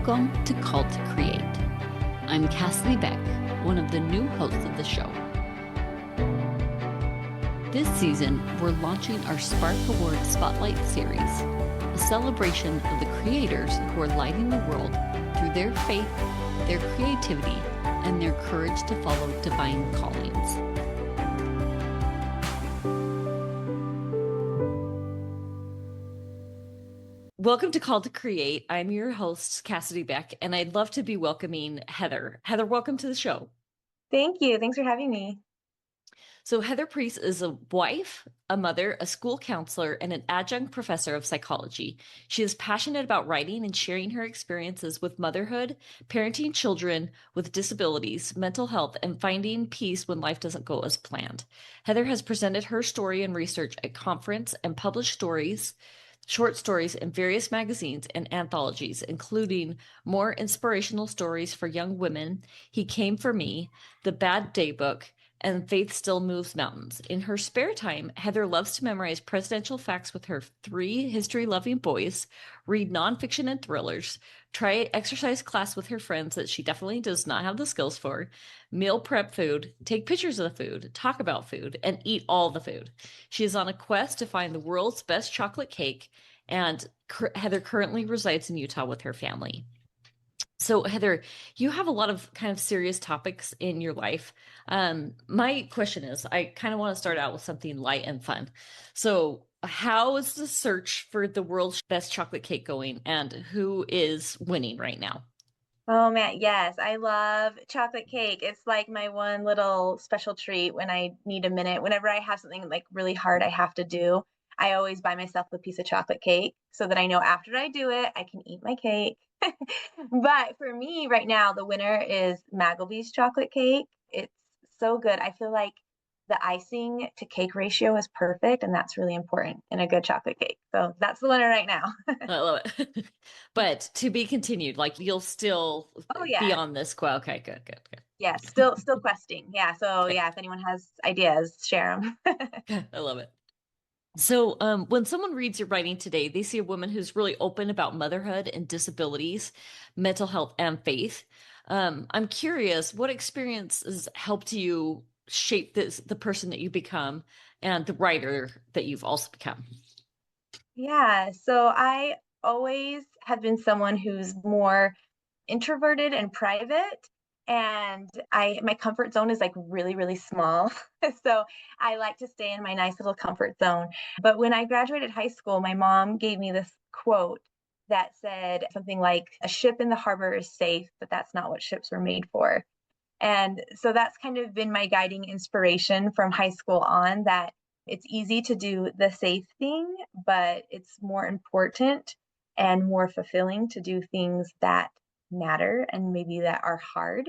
Welcome to Called to Create. I'm Cassidy Beck, one of the new hosts of the show. This season, we're launching our Spark Award Spotlight series, a celebration of the creators who are lighting the world through their faith, their creativity, and their courage to follow divine callings. Welcome to Call to Create. I'm your host, Cassidy Beck, and I'd love to be welcoming Heather. Heather, welcome to the show. Thank you. Thanks for having me. So Heather Preece is a wife, a mother, a school counselor, and an adjunct professor of psychology. She is passionate about writing and sharing her experiences with motherhood, parenting children with disabilities, mental health, and finding peace when life doesn't go as planned. Heather has presented her story and research at conference and published short stories in various magazines and anthologies, including More Inspirational Stories for Young Women, He Came for Me, The Bad Day Book, and Faith Still Moves Mountains. In her spare time, Heather loves to memorize presidential facts with her 3 history-loving boys, read nonfiction and thrillers, try exercise class with her friends that she definitely does not have the skills for, meal prep food, take pictures of the food, talk about food, and eat all the food. She is on a quest to find the world's best chocolate cake, and Heather currently resides in Utah with her family. So Heather, you have a lot of kind of serious topics in your life. My question is, I kind of want to start out with something light and fun. So how is the search for the world's best chocolate cake going, and who is winning right now? Oh man, yes, I love chocolate cake. It's like my one little special treat when I need a minute. Whenever I have something like really hard I have to do, I always buy myself a piece of chocolate cake so that I know after I do it, I can eat my cake. But for me right now, the winner is Maggleby's chocolate cake. It's so good. I feel like the icing to cake ratio is perfect, and that's really important in a good chocolate cake. So that's the winner right now. I love it. But to be continued, like you'll still Oh be yeah. on this quote. Okay, good, good, Yeah, still questing. Yeah, so good. yeah, if anyone has ideas, share them. Okay, I love it. So, when someone reads your writing today, they see a woman who's really open about motherhood and disabilities, mental health, and faith. I'm curious, what experiences helped you shape the person that you become and the writer that you've also become? Yeah, so I always have been someone who's more introverted and private, and I my comfort zone is like really small. So I like to stay in my nice little comfort zone. But when I graduated high school, my mom gave me this quote that said something like, "A ship in the harbor is safe, but that's not what ships were made for." And so that's kind of been my guiding inspiration from high school on, that it's easy to do the safe thing, but it's more important and more fulfilling to do things that matter and maybe that are hard.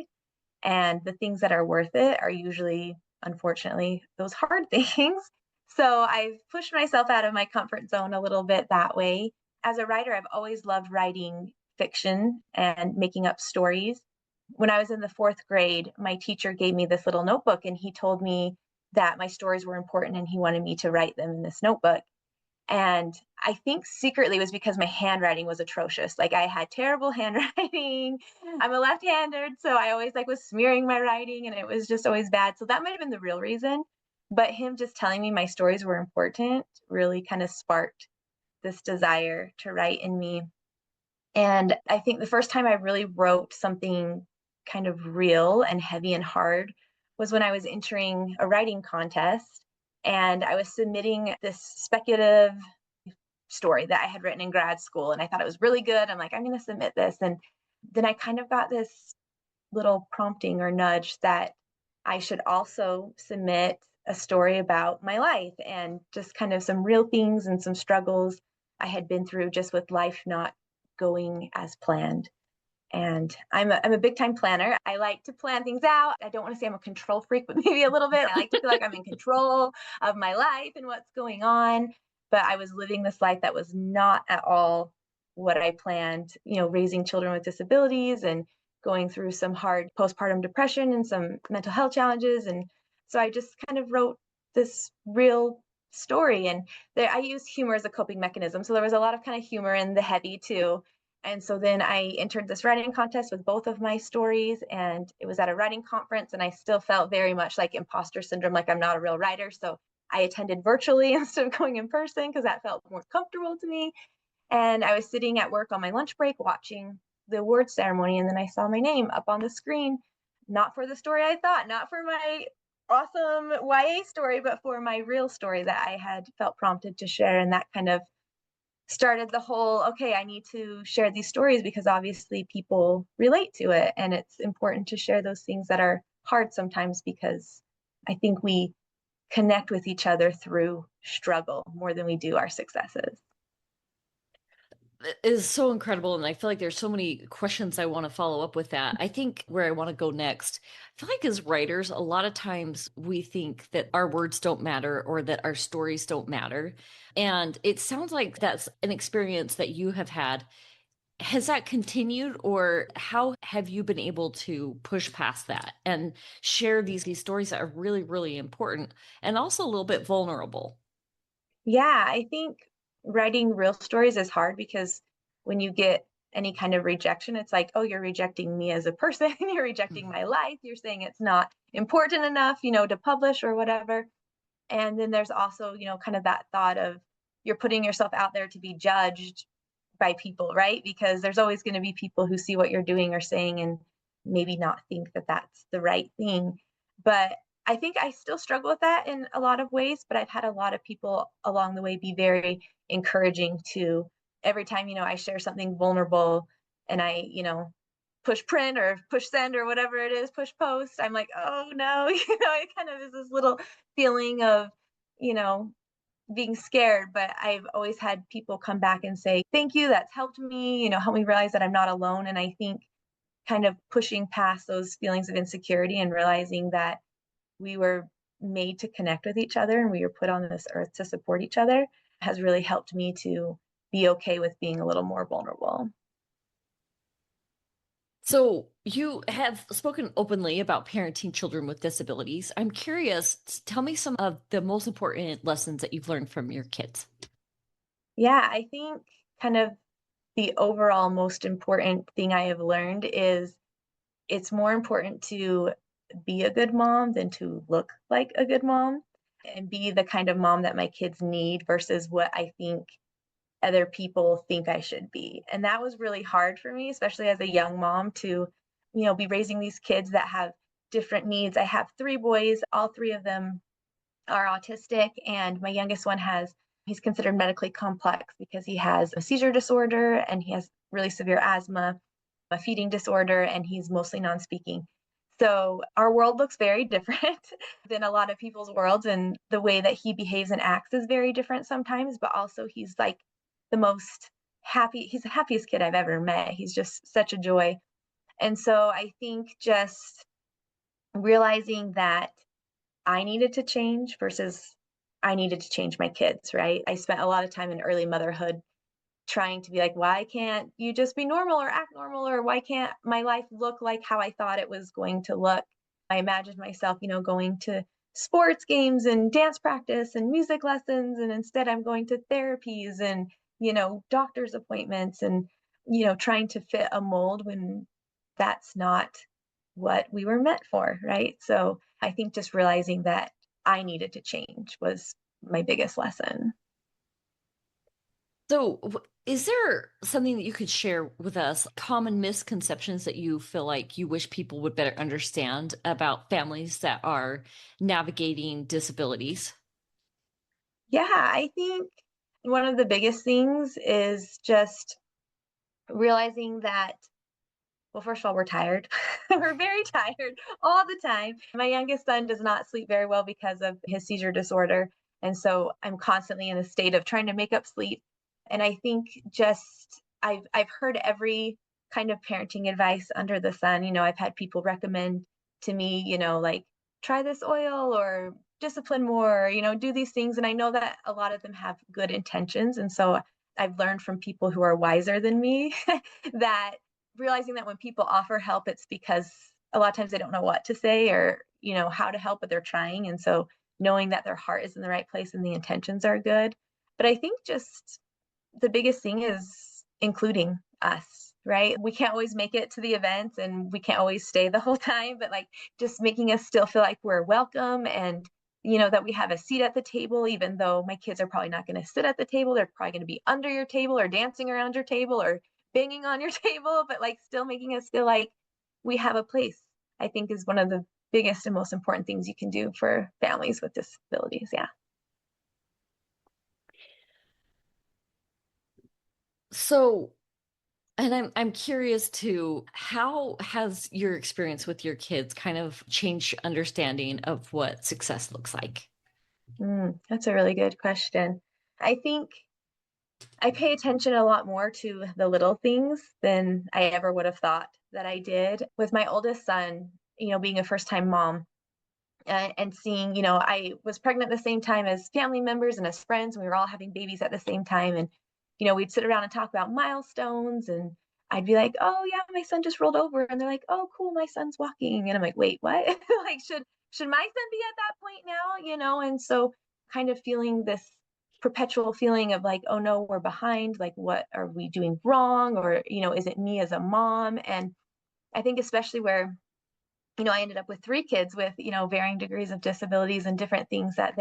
And the things that are worth it are usually, unfortunately, those hard things. So I've pushed myself out of my comfort zone a little bit that way. As a writer, I've always loved writing fiction and making up stories. When I was in the 4th grade, my teacher gave me this little notebook, and he told me that my stories were important and he wanted me to write them in this notebook. And I think secretly it was because my handwriting was atrocious. Like I had terrible handwriting. I'm a left-handed, so I always like was smearing my writing and it was just always bad. So that might have been the real reason. But him just telling me my stories were important really kind of sparked this desire to write in me. And I think the first time I really wrote something kind of real and heavy and hard was when I was entering a writing contest, and I was submitting this speculative story that I had written in grad school. And I thought it was really good. I'm like, I'm going to submit this. And then I kind of got this little prompting or nudge that I should also submit a story about my life and just kind of some real things and some struggles I had been through just with life not going as planned. And I'm a big time planner. I like to plan things out. I don't want to say I'm a control freak, but maybe a little bit. I like to feel like I'm in control of my life and what's going on. But I was living this life that was not at all what I planned, raising children with disabilities and going through some hard postpartum depression and some mental health challenges. And so I just kind of wrote this real story. And I used humor as a coping mechanism. So there was a lot of kind of humor in the heavy too. And so then I entered this writing contest with both of my stories, and it was at a writing conference, and I still felt very much like imposter syndrome, like I'm not a real writer. So I attended virtually instead of going in person because that felt more comfortable to me. And I was sitting at work on my lunch break watching the awards ceremony, and then I saw my name up on the screen, not for the story I thought, not for my awesome YA story, but for my real story that I had felt prompted to share. And that kind of started the whole, okay, I need to share these stories because obviously people relate to it. And it's important to share those things that are hard sometimes because I think we connect with each other through struggle more than we do our successes. It is so incredible. And I feel like there's so many questions I want to follow up with that. I think where I want to go next, I feel like as writers, a lot of times we think that our words don't matter or that our stories don't matter. And it sounds like that's an experience that you have had. Has that continued, or how have you been able to push past that and share these stories that are really, really important and also a little bit vulnerable? Yeah, I think writing real stories is hard because when you get any kind of rejection, it's like, oh, you're rejecting me as a person, you're rejecting my life, you're saying it's not important enough, to publish or whatever. And then there's also, kind of that thought of you're putting yourself out there to be judged by people, right? Because there's always going to be people who see what you're doing or saying and maybe not think that that's the right thing. But I think I still struggle with that in a lot of ways, but I've had a lot of people along the way be very encouraging to every time, I share something vulnerable and I, push print or push send or whatever it is, push post. I'm like, oh no, it kind of is this little feeling of, you know, being scared, but I've always had people come back and say, thank you, that's helped me, help me realize that I'm not alone. And I think kind of pushing past those feelings of insecurity and realizing that we were made to connect with each other and we were put on this earth to support each other has really helped me to be okay with being a little more vulnerable. So, you have spoken openly about parenting children with disabilities. I'm curious, tell me some of the most important lessons that you've learned from your kids. Yeah, I think kind of the overall most important thing I have learned is it's more important to be a good mom than to look like a good mom and be the kind of mom that my kids need versus what I think other people think I should be. And that was really hard for me, especially as a young mom to, be raising these kids that have different needs. I have three boys, all three of them are autistic, and my youngest one he's considered medically complex because he has a seizure disorder and he has really severe asthma, a feeding disorder, and he's mostly non-speaking. So our world looks very different than a lot of people's worlds, and the way that he behaves and acts is very different sometimes, but also he's like the most he's the happiest kid I've ever met. He's just such a joy. And so I think just realizing that I needed to change versus I needed to change my kids, right? I spent a lot of time in early motherhood trying to be like, why can't you just be normal or act normal? Or why can't my life look like how I thought it was going to look? I imagined myself, going to sports games and dance practice and music lessons. And instead, I'm going to therapies and, doctor's appointments and, trying to fit a mold when that's not what we were meant for, right? So I think just realizing that I needed to change was my biggest lesson. So, is there something that you could share with us, common misconceptions that you feel like you wish people would better understand about families that are navigating disabilities? Yeah, I think one of the biggest things is just realizing that, well, first of all, we're tired. We're very tired all the time. My youngest son does not sleep very well because of his seizure disorder. And so I'm constantly in a state of trying to make up sleep. And I think just I've heard every kind of parenting advice under the sun. I've had people recommend to me, like try this oil or discipline more, do these things. And I know that a lot of them have good intentions. And so I've learned from people who are wiser than me that realizing that when people offer help, it's because a lot of times they don't know what to say or, how to help, but they're trying. And so knowing that their heart is in the right place and the intentions are good. But I think just the biggest thing is including. us, right? We can't always make it to the events and we can't always stay the whole time, but like just making us still feel like we're welcome and that we have a seat at the table, even though my kids are probably not going to sit at the table. They're probably going to be under your table or dancing around your table or banging on your table, but like still making us feel like we have a place, I think is one of the biggest and most important things you can do for families with disabilities. Yeah. So, and I'm curious too, how has your experience with your kids kind of changed your understanding of what success looks like? That's a really good question. I think I pay attention a lot more to the little things than I ever would have thought that I did. With my oldest son, being a first time mom, and seeing, I was pregnant at the same time as family members and as friends, and we were all having babies at the same time. And, we'd sit around and talk about milestones. And I'd be like, oh, yeah, my son just rolled over. And they're like, oh, cool, my son's walking. And I'm like, wait, what? Like, should my son be at that point now? And so kind of feeling this perpetual feeling of like, oh no, we're behind. Like, what are we doing wrong? Or, is it me as a mom? And I think especially where I ended up with three kids with, varying degrees of disabilities and different things that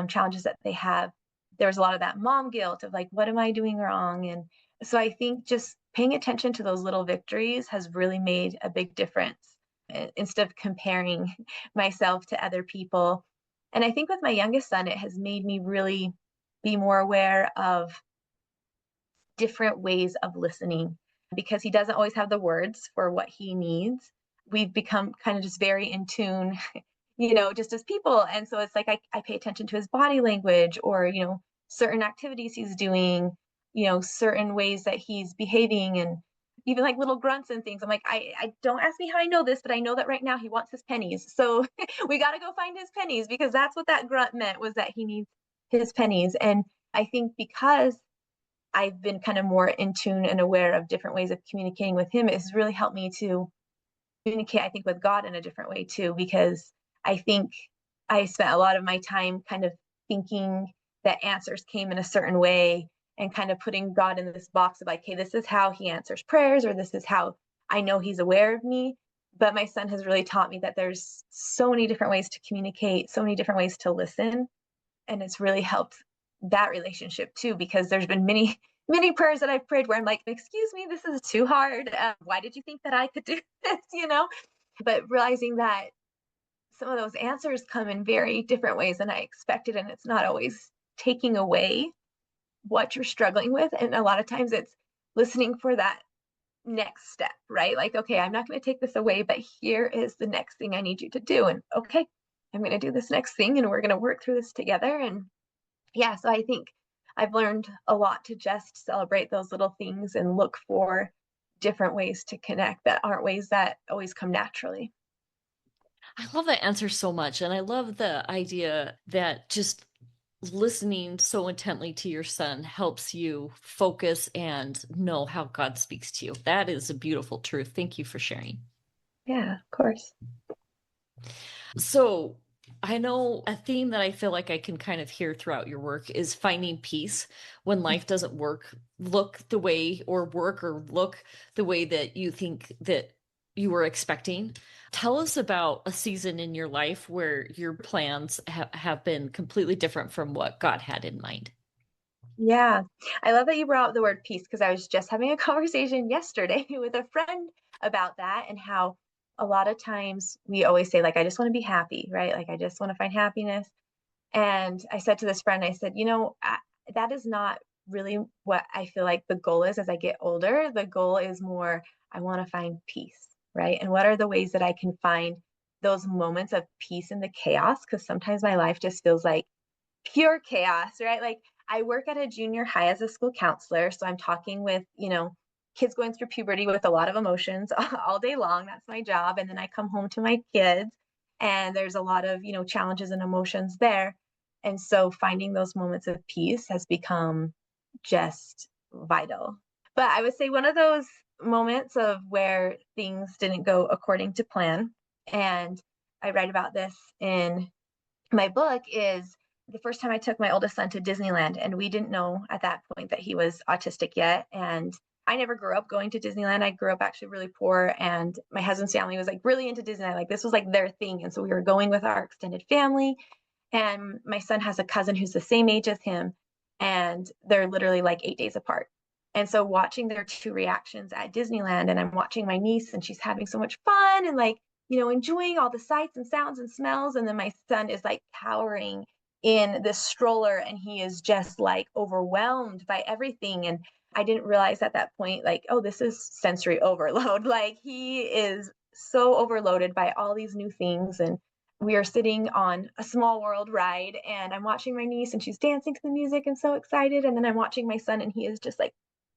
challenges that they have. There was a lot of that mom guilt of like, what am I doing wrong? And so I think just paying attention to those little victories has really made a big difference instead of comparing myself to other people. And I think with my youngest son, it has made me really be more aware of different ways of listening because he doesn't always have the words for what he needs. We've become kind of just very in tune, just as people. And so it's like I pay attention to his body language or, certain activities he's doing, certain ways that he's behaving and even like little grunts and things. I'm like, I don't ask me how I know this, but I know that right now he wants his pennies. So we got to go find his pennies because that's what that grunt meant was that he needs his pennies. And I think because I've been kind of more in tune and aware of different ways of communicating with him, it's really helped me to communicate, I think, with God in a different way too, because I think I spent a lot of my time kind of thinking that answers came in a certain way and kind of putting God in this box of like, hey, this is how he answers prayers, or this is how I know he's aware of me. But my son has really taught me that there's so many different ways to communicate, so many different ways to listen. And it's really helped that relationship too, because there's been many prayers that I've prayed where I'm like, excuse me, this is too hard. Why did you think that I could do this? But realizing that some of those answers come in very different ways than I expected. And it's not always taking away what you're struggling with. And a lot of times it's listening for that next step, right? Like, okay, I'm not going to take this away, but here is the next thing I need you to do. And okay, I'm going to do this next thing and we're going to work through this together. And yeah, so I think I've learned a lot to just celebrate those little things and look for different ways to connect that aren't ways that always come naturally. I love that answer so much. And I love the idea that just listening so intently to your son helps you focus and know how God speaks to you. That is a beautiful truth. Thank you for sharing. Yeah, of course. So, I know a theme that I feel like I can kind of hear throughout your work is finding peace when life doesn't look the way or work or look the way that you think that you were expecting. Tell us about a season in your life where your plans have been completely different from what God had in mind. Yeah, I love that you brought up the word peace because I was just having a conversation yesterday with a friend about that and how a lot of times we always say, like, I just want to be happy, right? Like, I just want to find happiness. And I said to this friend, I said, that is not really what I feel like the goal is as I get older. The goal is more, I want to find peace, right? And what are the ways that I can find those moments of peace in the chaos? Because sometimes my life just feels like pure chaos, right? Like I work at a junior high as a school counselor. So I'm talking with, kids going through puberty with a lot of emotions all day long. That's my job. And then I come home to my kids and there's a lot of, challenges and emotions there. And so finding those moments of peace has become just vital. But I would say one of those moments of where things didn't go according to plan, and I write about this in my book, is the first time I took my oldest son to Disneyland, and we didn't know at that point that he was autistic yet. And I never grew up going to Disneyland. I grew up actually really poor, and my husband's family was like really into Disneyland. Like this was like their thing. And so we were going with our extended family. And my son has a cousin who's the same age as him, and they're literally like 8 days apart. And so watching their two reactions at Disneyland, and I'm watching my niece, and she's having so much fun and like, enjoying all the sights and sounds and smells. And then my son is like cowering in this stroller, and he is just like overwhelmed by everything. And I didn't realize at that point, like, oh, this is sensory overload. Like he is so overloaded by all these new things. And we are sitting on a small world ride, and I'm watching my niece, and she's dancing to the music and so excited. And then I'm watching my son, and he is just like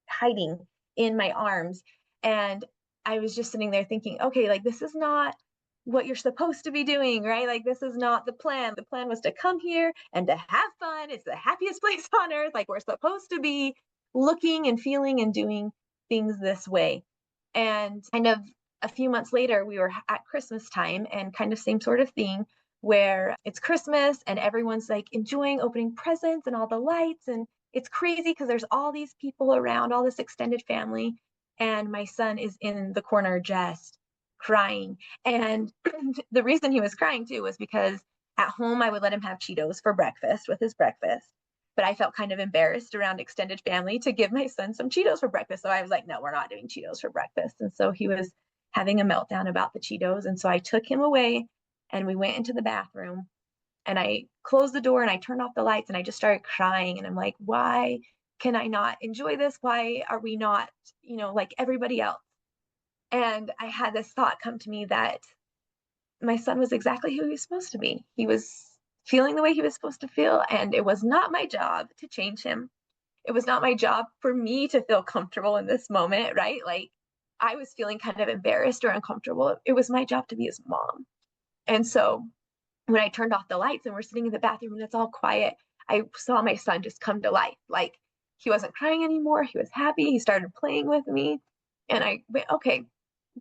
hiding in my arms. And I was just sitting there thinking, okay, like this is not what you're supposed to be doing, right? Like this is not the plan. The plan was to come here and to have fun. It's the happiest place on earth. Like we're supposed to be looking and feeling and doing things this way. And kind of a few months later, we were at Christmas time, and kind of same sort of thing where it's Christmas and everyone's like enjoying opening presents and all the lights. And it's crazy because there's all these people around, all this extended family. And my son is in the corner just crying. And the reason he was crying too was because at home I would let him have Cheetos for breakfast with his breakfast. But I felt kind of embarrassed around extended family to give my son some Cheetos for breakfast. So I was like, no, we're not doing Cheetos for breakfast. And so he was having a meltdown about the Cheetos. And so I took him away, and we went into the bathroom, and I closed the door, and I turned off the lights, and I just started crying. And I'm like, why can I not enjoy this? Why are we not, like everybody else? And I had this thought come to me that my son was exactly who he was supposed to be. He was feeling the way he was supposed to feel, and it was not my job to change him. It was not my job for me to feel comfortable in this moment, right? Like I was feeling kind of embarrassed or uncomfortable. It was my job to be his mom. And so when I turned off the lights and we're sitting in the bathroom and it's all quiet, I saw my son just come to life. Like he wasn't crying anymore. He was happy. He started playing with me. And I went, okay,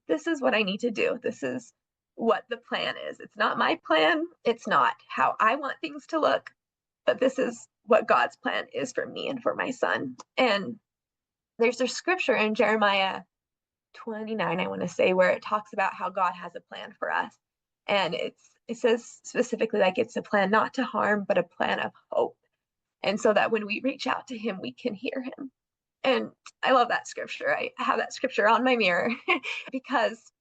this is what I need to do. This is what the plan is. It's not my plan. It's not how I want things to look, but this is what God's plan is for me and for my son. And there's a scripture in Jeremiah 29, I want to say, where it talks about how God has a plan for us. And it says specifically like it's a plan not to harm, but a plan of hope. And so that when we reach out to him, we can hear him. And I love that scripture. I have that scripture on my mirror because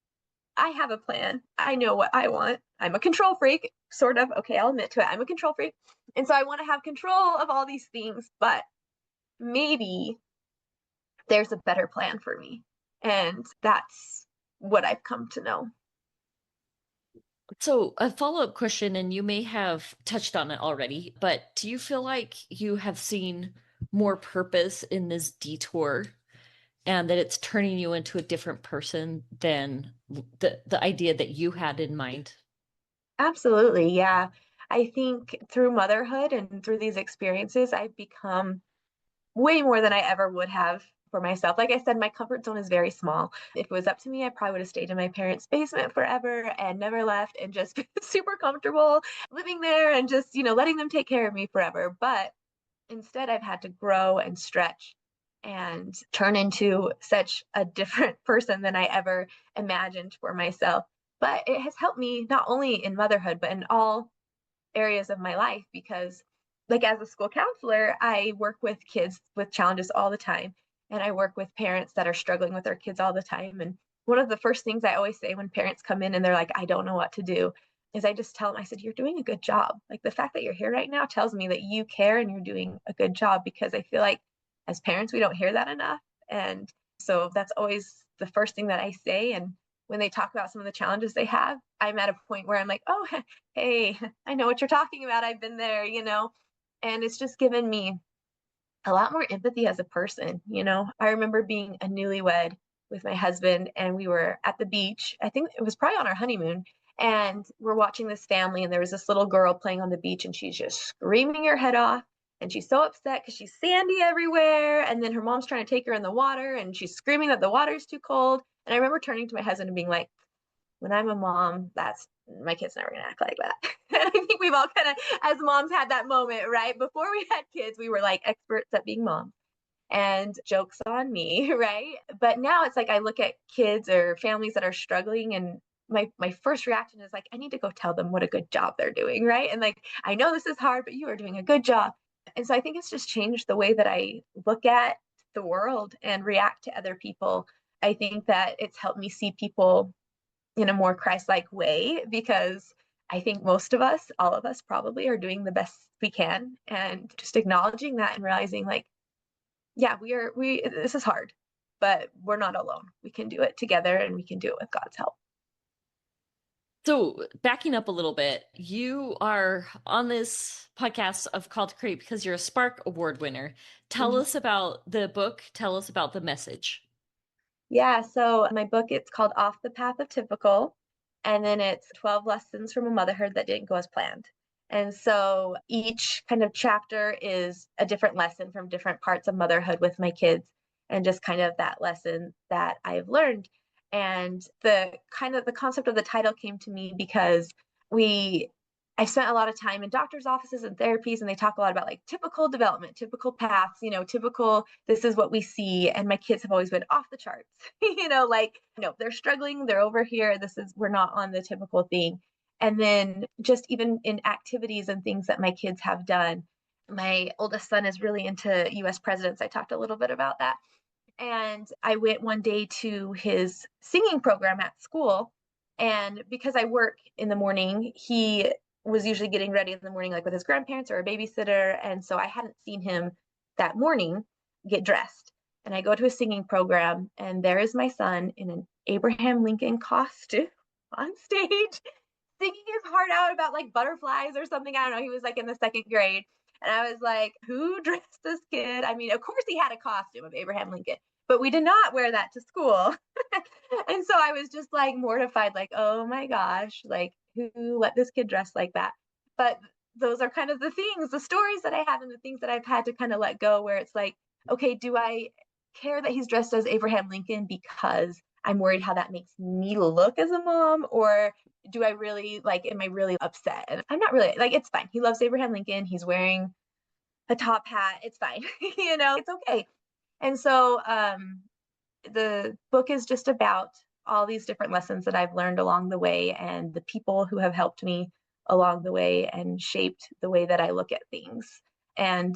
I have a plan. I know what I want. I'm a control freak, sort of. Okay, I'll admit to it. I'm a control freak. And so I want to have control of all these things, but maybe there's a better plan for me. And that's what I've come to know. So, a follow-up question, and you may have touched on it already, but do you feel like you have seen more purpose in this detour and that it's turning you into a different person than the idea that you had in mind? Absolutely. Yeah. I think through motherhood and through these experiences, I've become way more than I ever would have for myself. Like I said, my comfort zone is very small. If it was up to me, I probably would have stayed in my parents' basement forever and never left and just been super comfortable living there and just, letting them take care of me forever. But instead, I've had to grow and stretch and turn into such a different person than I ever imagined for myself. But it has helped me not only in motherhood, but in all areas of my life because like as a school counselor, I work with kids with challenges all the time. And I work with parents that are struggling with their kids all the time. And one of the first things I always say when parents come in and they're like, I don't know what to do, is I just tell them, I said, you're doing a good job. Like the fact that you're here right now tells me that you care and you're doing a good job because I feel like as parents, we don't hear that enough. And so that's always the first thing that I say. And when they talk about some of the challenges they have, I'm at a point where I'm like, oh, hey, I know what you're talking about. I've been there, and it's just given me a lot more empathy as a person. I remember being a newlywed with my husband, and we were at the beach. I think it was probably on our honeymoon. And we're watching this family, and there was this little girl playing on the beach, and she's just screaming her head off. And she's so upset because she's sandy everywhere. And then her mom's trying to take her in the water, and she's screaming that the water's too cold. And I remember turning to my husband and being like, when I'm a mom, that's my kid's never gonna act like that. And I think we've all kind of, as moms, had that moment, right? Before we had kids, we were like experts at being moms. and joke's on me, right? But now it's like I look at kids or families that are struggling, and my first reaction is like, I need to go tell them what a good job they're doing, right? And like, I know this is hard, but you are doing a good job. And so I think it's just changed the way that I look at the world and react to other people. I think that it's helped me see people in a more Christ-like way, because I think most of us, all of us probably, are doing the best we can, and just acknowledging that and realizing like, yeah, we this is hard, but we're not alone. We can do it together, and we can do it with God's help. So, backing up a little bit, you are on this podcast of Call to Create because you're a Spark Award winner. Tell Mhm. us about the book. Tell us about the message. Yeah, so my book, it's called Off the Path of Typical, and then it's 12 lessons from a motherhood that didn't go as planned. And so each kind of chapter is a different lesson from different parts of motherhood with my kids, and just kind of that lesson that I've learned. And the concept of the title came to me because we I spent a lot of time in doctors' offices and therapies, and they talk a lot about like typical development, typical paths, typical, this is what we see. And my kids have always been off the charts, like, no, they're struggling, they're over here. We're not on the typical thing. And then just even in activities and things that my kids have done, my oldest son is really into US presidents. I talked a little bit about that. And I went one day to his singing program at school. And because I work in the morning, he was usually getting ready in the morning, like with his grandparents or a babysitter. And so I hadn't seen him that morning get dressed. And I go to his singing program, and there is my son in an Abraham Lincoln costume on stage, singing his heart out about like butterflies or something. I don't know. He was like in the second grade. And I was like, who dressed this kid? I mean, of course he had a costume of Abraham Lincoln, but we did not wear that to school. And so I was just like mortified, like, oh my gosh, like who let this kid dress like that? But those are kind of the things, the stories that I have, and the things that I've had to kind of let go, where it's like, okay, do I care that he's dressed as Abraham Lincoln because I'm worried how that makes me look as a mom? Or do I really like, am I really upset? And I'm not really, like, it's fine. He loves Abraham Lincoln. He's wearing a top hat. It's fine. It's okay. And so the book is just about all these different lessons that I've learned along the way, and the people who have helped me along the way and shaped the way that I look at things. And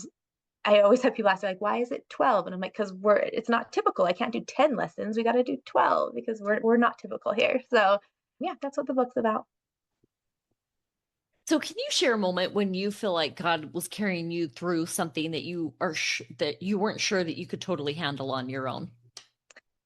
I always have people ask me like, why is it 12? And I'm like, because it's not typical. I can't do 10 lessons. We got to do 12 because we're not typical here. So yeah, that's what the book's about. So, can you share a moment when you feel like God was carrying you through something that that you weren't sure that you could totally handle on your own?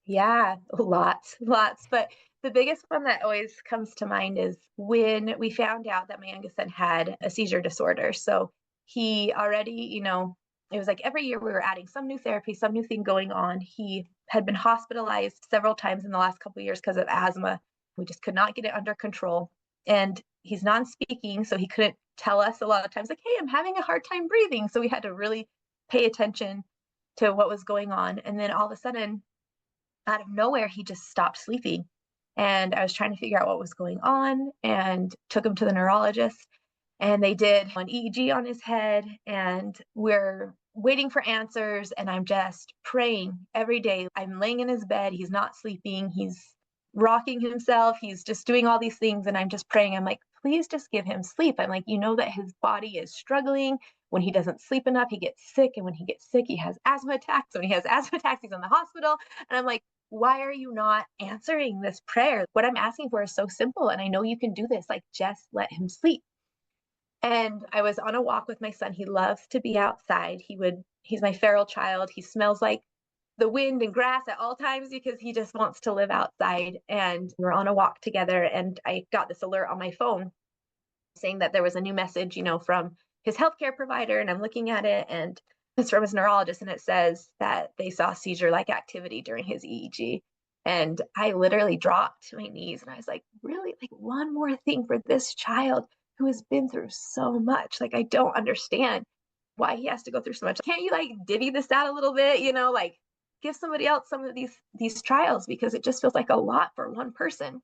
Yeah, lots, lots. But the biggest one that always comes to mind is when we found out that my youngest son had a seizure disorder. So he already, it was like every year we were adding some new therapy, some new thing going on. He had been hospitalized several times in the last couple of years because of asthma. We just could not get it under control. And he's non-speaking, so he couldn't tell us a lot of times, like, hey, I'm having a hard time breathing. So we had to really pay attention to what was going on. And then all of a sudden, out of nowhere, he just stopped sleeping. And I was trying to figure out what was going on, and took him to the neurologist. And they did an EEG on his head, and we're waiting for answers. And I'm just praying every day. I'm laying in his bed. He's not sleeping. He's rocking himself. He's just doing all these things. And I'm just praying. I'm like, please just give him sleep. I'm like, that his body is struggling. When he doesn't sleep enough, he gets sick. And when he gets sick, he has asthma attacks. When he has asthma attacks, he's in the hospital. And I'm like, why are you not answering this prayer? What I'm asking for is so simple. And I know you can do this. Like, just let him sleep. And I was on a walk with my son. He loves to be outside. He's my feral child. He smells like the wind and grass at all times because he just wants to live outside. And we were on a walk together, and I got this alert on my phone saying that there was a new message, from his healthcare provider. And I'm looking at it, and it's from his neurologist, and it says that they saw seizure-like activity during his EEG. And I literally dropped to my knees, and I was like, really? Like, one more thing for this child who has been through so much. Like, I don't understand why he has to go through so much. Can't you like divvy this out a little bit, like give somebody else some of these trials, because it just feels like a lot for one person.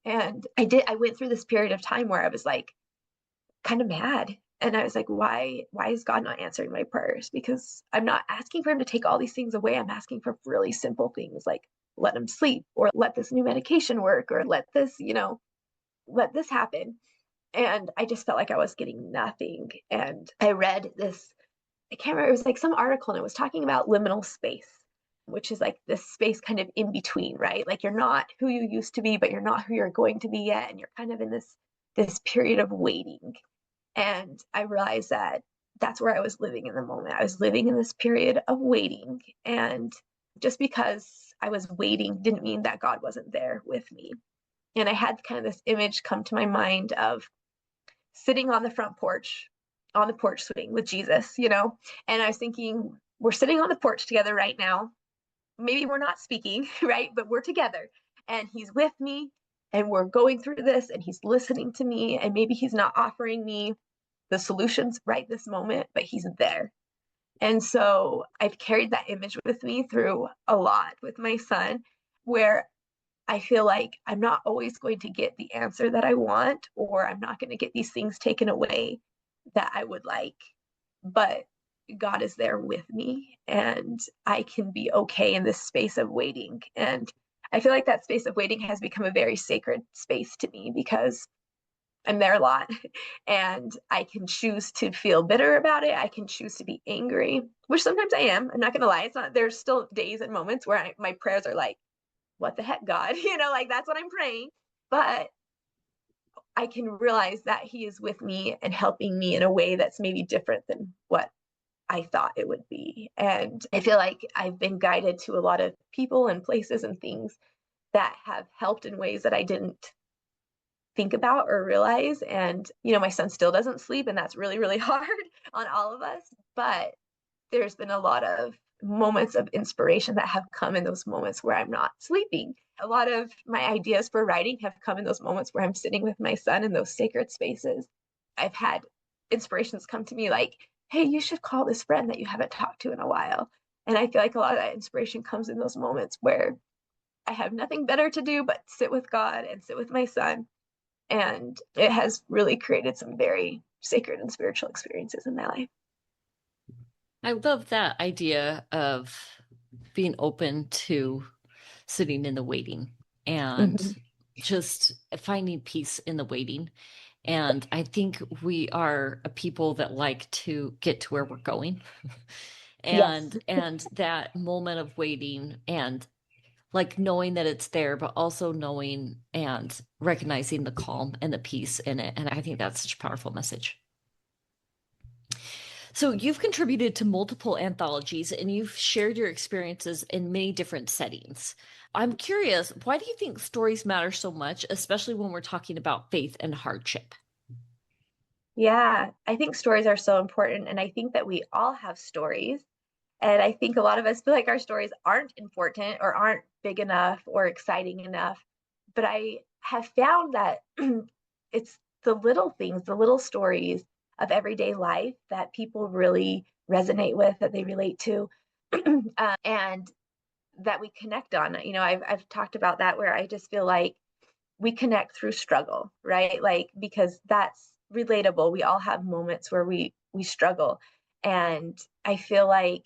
And I went through this period of time where I was like kind of mad, And I was like, why is God not answering my prayers? Because I'm not asking for him to take all these things away. I'm asking for really simple things like let him sleep, or let this new medication work, or let this, let this happen. And I just felt like I was getting nothing. And I read this, I can't remember, it was like some article, and it was talking about liminal space, which is like this space kind of in between, right? Like you're not who you used to be, but you're not who you're going to be yet. And you're kind of in this period of waiting. And I realized that that's where I was living in the moment. I was living in this period of waiting. And just because I was waiting didn't mean that God wasn't there with me. And I had kind of this image come to my mind of sitting on the front porch, on the porch swing with Jesus, And I was thinking, we're sitting on the porch together right now. Maybe we're not speaking, right? But we're together, and he's with me, and we're going through this, and he's listening to me. And maybe he's not offering me the solutions right this moment, but he's there. And so I've carried that image with me through a lot with my son, where I feel like I'm not always going to get the answer that I want, or I'm not going to get these things taken away that I would like. But God is there with me, and I can be okay in this space of waiting. And I feel like that space of waiting has become a very sacred space to me, because I'm there a lot, and I can choose to feel bitter about it. I can choose to be angry, which sometimes I am. I'm not going to lie. It's not, there's still days and moments where my prayers are like, what the heck, God? Like that's what I'm praying. But I can realize that he is with me and helping me in a way that's maybe different than what I thought it would be. And I feel like I've been guided to a lot of people and places and things that have helped in ways that I didn't think about or realize. And, my son still doesn't sleep, and that's really, really hard on all of us. But there's been a lot of moments of inspiration that have come in those moments where I'm not sleeping. A lot of my ideas for writing have come in those moments where I'm sitting with my son in those sacred spaces. I've had inspirations come to me like, hey, you should call this friend that you haven't talked to in a while. And I feel like a lot of that inspiration comes in those moments where I have nothing better to do but sit with God and sit with my son. And it has really created some very sacred and spiritual experiences in my life. I love that idea of being open to sitting in the waiting and Mm-hmm. just finding peace in the waiting. And I think we are a people that like to get to where we're going. Yes. And that moment of waiting and like knowing that it's there, but also knowing and recognizing the calm and the peace in it. And I think that's such a powerful message. So you've contributed to multiple anthologies and you've shared your experiences in many different settings. I'm curious, why do you think stories matter so much, especially when we're talking about faith and hardship? Yeah, I think stories are so important. And I think that we all have stories. And I think a lot of us feel like our stories aren't important or aren't big enough or exciting enough. But I have found that it's the little things, the little stories of everyday life that people really resonate with, that they relate to, and that we connect on. I've talked about that, where I just feel like we connect through struggle, right? Like, because that's relatable. We all have moments where we struggle. And I feel like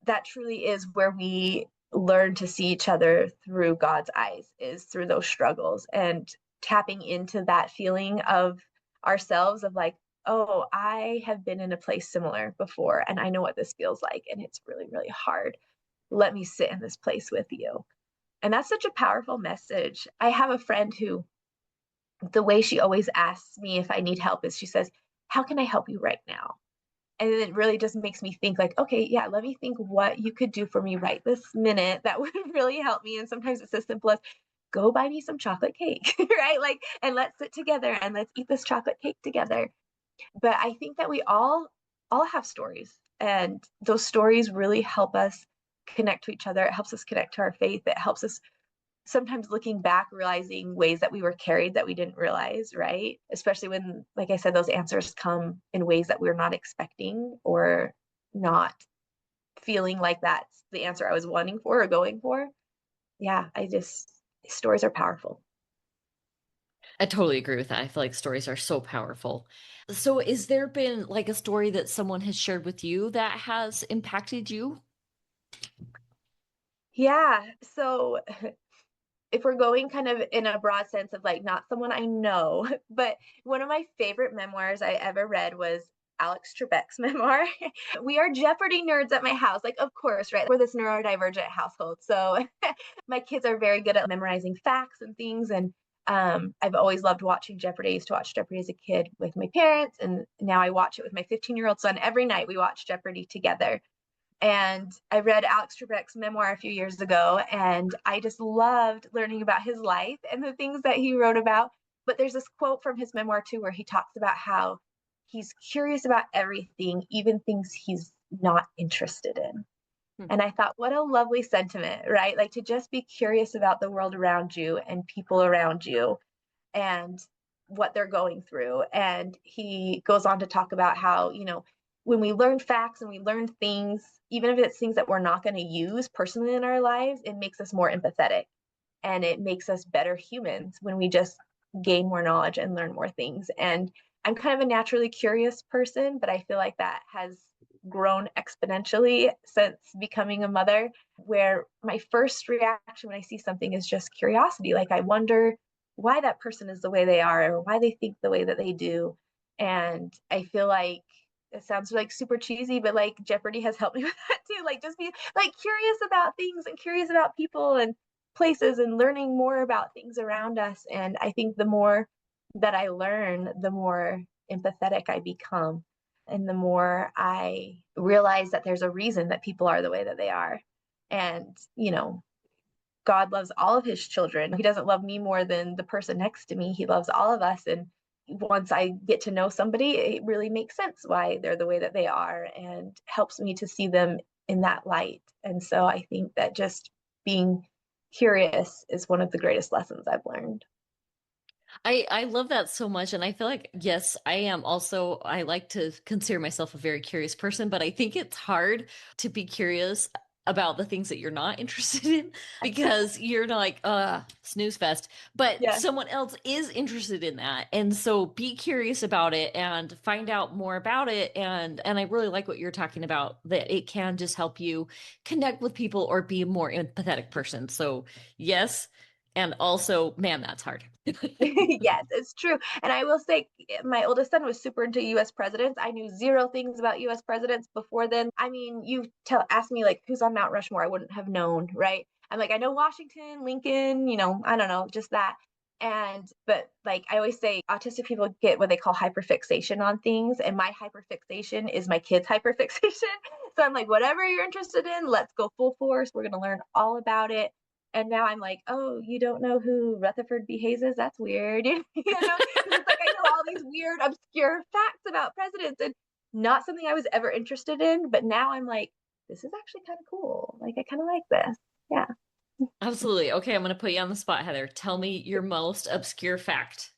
that truly is where we learn to see each other through God's eyes, is through those struggles, and tapping into that feeling of ourselves of like, oh, I have been in a place similar before, and I know what this feels like, and it's really, really hard. Let me sit in this place with you. And that's such a powerful message. I have a friend who, the way she always asks me if I need help is she says, how can I help you right now? And then it really just makes me think like, okay, yeah, let me think what you could do for me right this minute that would really help me. And sometimes it's as simple as go buy me some chocolate cake, right? Like, and let's sit together and let's eat this chocolate cake together. But I think that we all have stories, and those stories really help us connect to each other. It helps us connect to our faith. It helps us sometimes looking back, realizing ways that we were carried that we didn't realize, right? Especially when, like I said, those answers come in ways that we're not expecting or not feeling like that's the answer I was wanting for or going for. Yeah, stories are powerful. I totally agree with that. I feel like stories are so powerful. So, is there been like a story that someone has shared with you that has impacted you? Yeah. So if we're going kind of in a broad sense of like not someone I know, but one of my favorite memoirs I ever read was Alex Trebek's memoir. We are Jeopardy nerds at my house. Like, of course, right? We're this neurodivergent household. So my kids are very good at memorizing facts and things. And I've always loved watching Jeopardy. I used to watch Jeopardy as a kid with my parents. And now I watch it with my 15-year-old son. Every night we watch Jeopardy together. And I read Alex Trebek's memoir a few years ago, and I just loved learning about his life and the things that he wrote about. But there's this quote from his memoir, too, where he talks about how he's curious about everything, even things he's not interested in. Hmm. And I thought, what a lovely sentiment, right? Like to just be curious about the world around you and people around you and what they're going through. And he goes on to talk about how, when we learn facts and we learn things, even if it's things that we're not going to use personally in our lives, it makes us more empathetic and it makes us better humans when we just gain more knowledge and learn more things. And I'm kind of a naturally curious person, but I feel like that has grown exponentially since becoming a mother, where my first reaction when I see something is just curiosity. Like, I wonder why that person is the way they are or why they think the way that they do. And I feel like it sounds like super cheesy, but like Jeopardy has helped me with that too. Like, just be like curious about things and curious about people and places and learning more about things around us. And I think the more that I learn, the more empathetic I become. And the more I realize that there's a reason that people are the way that they are. And, God loves all of his children. He doesn't love me more than the person next to me. He loves all of us. And once I get to know somebody, it really makes sense why they're the way that they are and helps me to see them in that light. And so I think that just being curious is one of the greatest lessons I've learned. I love that so much. And I feel like, yes, I am also, I like to consider myself a very curious person, but I think it's hard to be curious about the things that you're not interested in because you're like, snooze fest. But Yeah. someone else is interested in that. And so be curious about it and find out more about it. And I really like what you're talking about, that it can just help you connect with people or be a more empathetic person. So yes. And also, man, that's hard. Yes, it's true. And I will say, my oldest son was super into US presidents. I knew zero things about US presidents before then. I mean, ask me like who's on Mount Rushmore, I wouldn't have known, right? I'm like, I know Washington, Lincoln, I don't know, just that. But like I always say, autistic people get what they call hyperfixation on things. And my hyperfixation is my kids' hyperfixation. So I'm like, whatever you're interested in, let's go full force. We're going to learn all about it. And now I'm like, oh, you don't know who Rutherford B. Hayes is? That's weird. Because it's like I know all these weird, obscure facts about presidents and not something I was ever interested in. But now I'm like, this is actually kind of cool. Like, I kind of like this. Yeah. Absolutely. Okay, I'm going to put you on the spot, Heather. Tell me your most obscure fact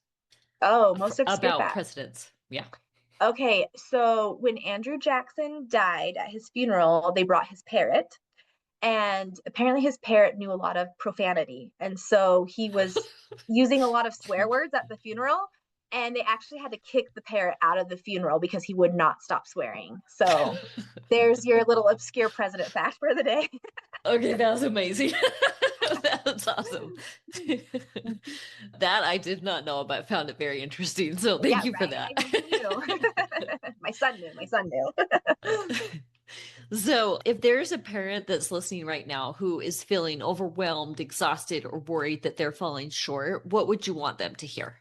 Oh, most obscure about fact. presidents. Yeah. Okay, so when Andrew Jackson died at his funeral, they brought his parrot. And apparently his parrot knew a lot of profanity. And so he was using a lot of swear words at the funeral. And they actually had to kick the parrot out of the funeral because he would not stop swearing. So there's your little obscure president fact for the day. Okay, that was amazing. That's awesome. That I did not know, but found it very interesting. So Yeah, thank you for right. that. I mean, who knew? My son knew. My son knew. So, if there's a parent that's listening right now who is feeling overwhelmed, exhausted, or worried that they're falling short, what would you want them to hear?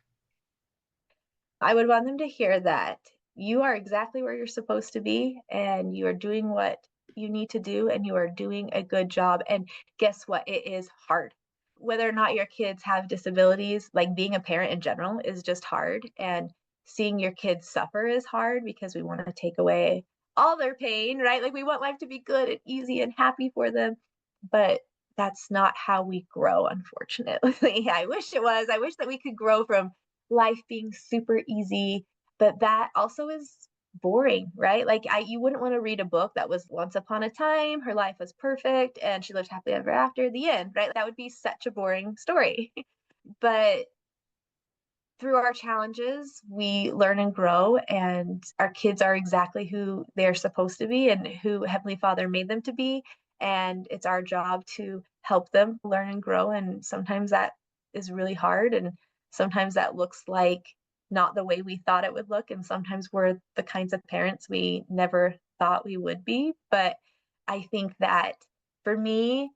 I would want them to hear that you are exactly where you're supposed to be and you are doing what you need to do and you are doing a good job. And guess what? It is hard. Whether or not your kids have disabilities, like being a parent in general is just hard. And seeing your kids suffer is hard because we want to take away all their pain, right? Like we want life to be good and easy and happy for them. But that's not how we grow, unfortunately. I wish it was. I wish that we could grow from life being super easy, but that also is boring, right? Like you wouldn't want to read a book that was once upon a time, her life was perfect and she lived happily ever after the end, right? That would be such a boring story. But through our challenges, we learn and grow, and our kids are exactly who they're supposed to be and who Heavenly Father made them to be. And it's our job to help them learn and grow. And sometimes that is really hard. And sometimes that looks like not the way we thought it would look. And sometimes we're the kinds of parents we never thought we would be. But I think that for me,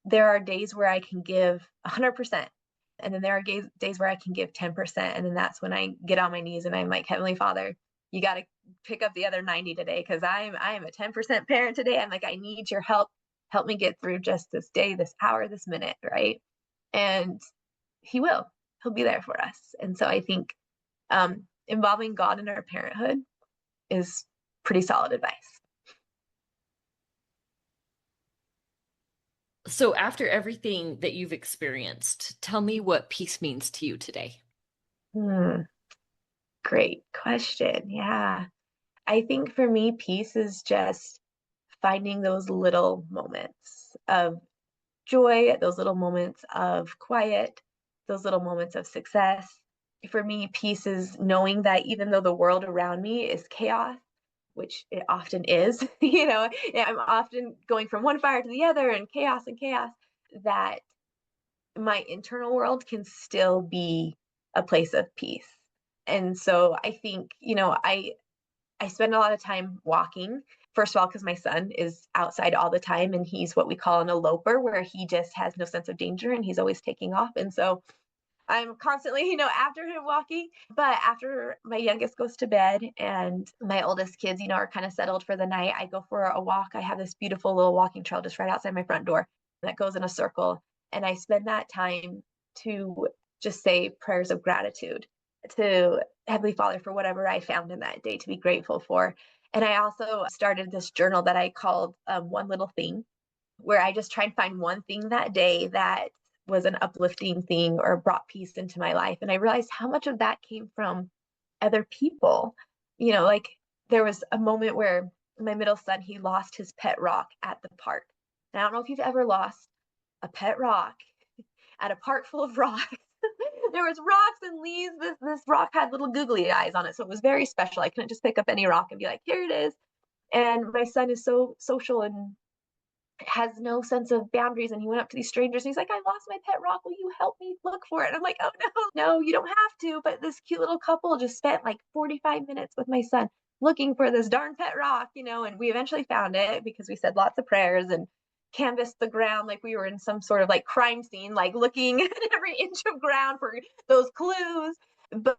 there are days where I can give 100%. And then there are days where I can give 10%. And then that's when I get on my knees and I'm like, Heavenly Father, you got to pick up the other 90 today because I'm a 10% parent today. I'm like, I need your help. Help me get through just this day, this hour, this minute, right? And he will. He'll be there for us. And so I think involving God in our parenthood is pretty solid advice. So, after everything that you've experienced, tell me what peace means to you today. Hmm, great question. Yeah. I think for me, peace is just finding those little moments of joy, those little moments of quiet, those little moments of success. For me, peace is knowing that even though the world around me is chaos, which it often is, I'm often going from one fire to the other and chaos, that my internal world can still be a place of peace. And so I think, I spend a lot of time walking. First of all, because my son is outside all the time and he's what we call an eloper, where he just has no sense of danger and he's always taking off. And so I'm constantly, after him walking. But after my youngest goes to bed and my oldest kids, are kind of settled for the night, I go for a walk. I have this beautiful little walking trail just right outside my front door that goes in a circle. And I spend that time to just say prayers of gratitude to Heavenly Father for whatever I found in that day to be grateful for. And I also started this journal that I called One Little Thing, where I just try and find one thing that day that was an uplifting thing or brought peace into my life. And I realized how much of that came from other people. Like there was a moment where my middle son, he lost his pet rock at the park. And I don't know if you've ever lost a pet rock at a park full of rocks. There was rocks and leaves. This rock had little googly eyes on it. So it was very special. I couldn't just pick up any rock and be like, here it is. And my son is so social and has no sense of boundaries, and he went up to these strangers and he's like, I lost my pet rock, will you help me look for it? And I'm like, oh no, you don't have to. But this cute little couple just spent like 45 minutes with my son looking for this darn pet rock, and we eventually found it because we said lots of prayers and canvassed the ground like we were in some sort of like crime scene, like looking at every inch of ground for those clues. But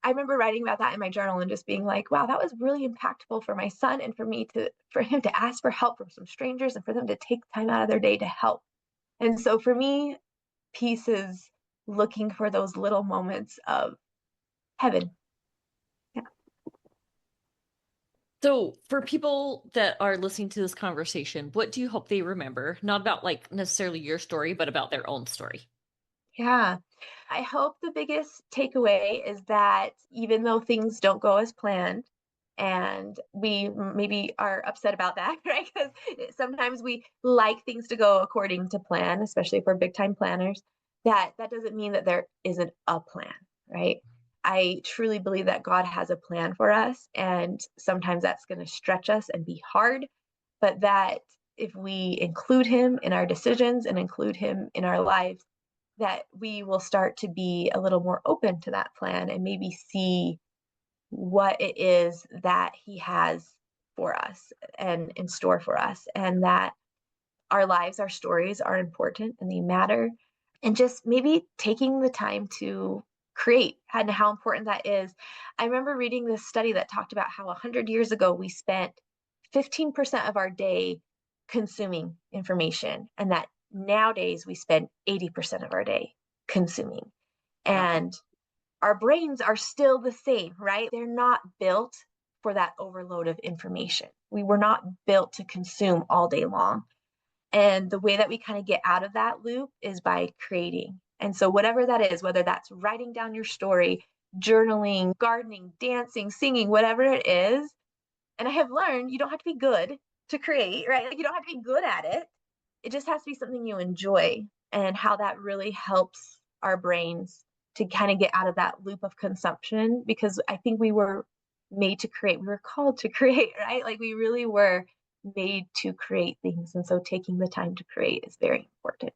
I remember writing about that in my journal and just being like, wow, that was really impactful for my son and for him to ask for help from some strangers and for them to take time out of their day to help. And so for me, peace is looking for those little moments of heaven. Yeah. So, for people that are listening to this conversation, what do you hope they remember? Not about like necessarily your story, but about their own story. Yeah. I hope the biggest takeaway is that even though things don't go as planned, and we maybe are upset about that, right? Because sometimes we like things to go according to plan, especially for big time planners. That doesn't mean that there isn't a plan, right? I truly believe that God has a plan for us, and sometimes that's going to stretch us and be hard, but that if we include Him in our decisions and include Him in our lives, that we will start to be a little more open to that plan and maybe see what it is that he has for us and in store for us, and that our lives, our stories are important and they matter. And just maybe taking the time to create and how important that is. I remember reading this study that talked about how 100 years ago we spent 15% of our day consuming information, and that nowadays we spend 80% of our day consuming. Wow. And our brains are still the same, right? They're not built for that overload of information. We were not built to consume all day long. And the way that we kind of get out of that loop is by creating. And so, whatever that is, whether that's writing down your story, journaling, gardening, dancing, singing, whatever it is. And I have learned you don't have to be good to create, right? Like you don't have to be good at it. It just has to be something you enjoy, and how that really helps our brains to kind of get out of that loop of consumption, because I think we were made to create, we were called to create, right? Like we really were made to create things. And so taking the time to create is very important.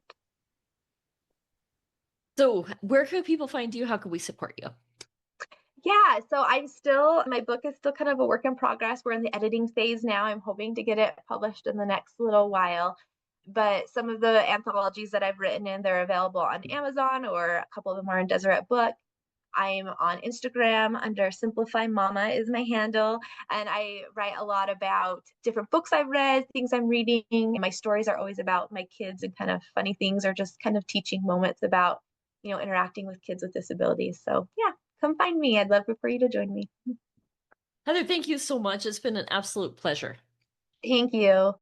So, where can people find you? How can we support you? Yeah, so my book is still kind of a work in progress. We're in the editing phase now. I'm hoping to get it published in the next little while. But some of the anthologies that I've written in, they're available on Amazon, or a couple of them are in Deseret Book. I'm on Instagram under Simplify Mama is my handle. And I write a lot about different books I've read, things I'm reading. And my stories are always about my kids and kind of funny things, or just kind of teaching moments about, interacting with kids with disabilities. So yeah, come find me. I'd love for you to join me. Heather, thank you so much. It's been an absolute pleasure. Thank you.